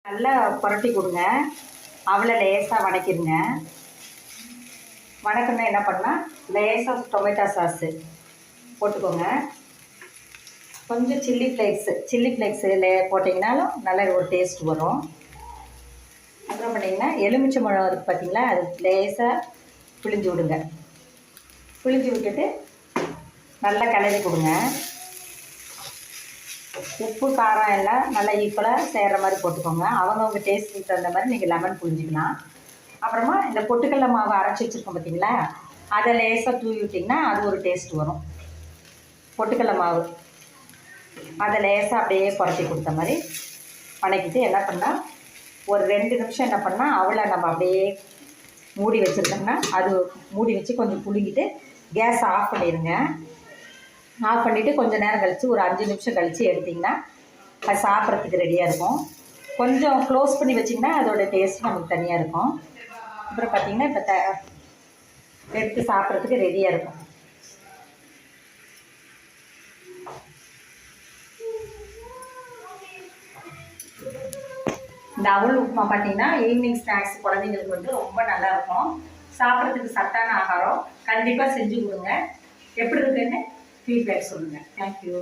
நல்லா புரட்டி கொடுங்க. அவளை லேசாக வதக்கிடுங்க. வதக்குன்னா என்ன பண்ணால் லேசாக டொமேட்டோ சாஸு போட்டுக்கோங்க. கொஞ்சம் சில்லி ஃப்ளேக்ஸு போட்டிங்கனாலும் நல்ல ஒரு டேஸ்ட் வரும். அப்புறம் பண்ணிங்கன்னா எலுமிச்சை பழம் இருக்குது பார்த்தீங்களா, அது லேசாக பிழிஞ்சு விடுங்க. பிழிஞ்சு விட்டுட்டு நல்லா கிளறி கொடுங்க. உப்பு காரம் எல்லாம் நல்லா ஈக்குவலாக செய்கிற மாதிரி போட்டுக்கோங்க. அவங்கவுங்க டேஸ்ட்டுக்கு தகுந்த மாதிரி நீங்கள் லெமன் புழிஞ்சிக்கலாம். அப்புறமா இந்த பொட்டுக்கடலை மாவு அரைச்சி வச்சுருக்கோம் பார்த்தீங்களா, அதை லேசாக தூவி விட்டிங்கன்னா அது ஒரு டேஸ்ட் வரும். பொட்டுக்கடலை மாவு அதை லேசாக அப்படியே புரட்டி கொடுத்த மாதிரி வதக்கிட்டு என்ன பண்ணால் ஒரு 2 நிமிஷம் என்ன பண்ணால் அவளை நம்ம அப்படியே மூடி வச்சுருக்கோம்னா அது மூடி வச்சு கொஞ்சம் புழுங்கிட்டு கேஸ் ஆஃப் பண்ணிடுங்க. ஆஃப் பண்ணிவிட்டு கொஞ்சம் நேரம் கழித்து ஒரு 5 நிமிஷம் கழித்து எடுத்திங்கன்னா அது சாப்பிட்றதுக்கு ரெடியாக இருக்கும். கொஞ்சம் க்ளோஸ் பண்ணி வச்சிங்கன்னா அதோடய டேஸ்ட் நமக்கு தனியாக இருக்கும். அப்புறம் பார்த்திங்கன்னா இப்போ எடுத்து சாப்பிட்றதுக்கு ரெடியாக இருக்கும். இந்த அவல் உப்புமா பார்த்தீங்கன்னா ஈவினிங் ஸ்நாக்ஸ் குழந்தைங்களுக்கு வந்து ரொம்ப நல்லாயிருக்கும். சாப்பிட்றதுக்கு சத்தான ஆகாரம். கண்டிப்பாக செஞ்சு கொடுங்க. எப்படி இருக்குன்னு ஃபீட்பேக் சொல்லுங்கள். தேங்க்யூ.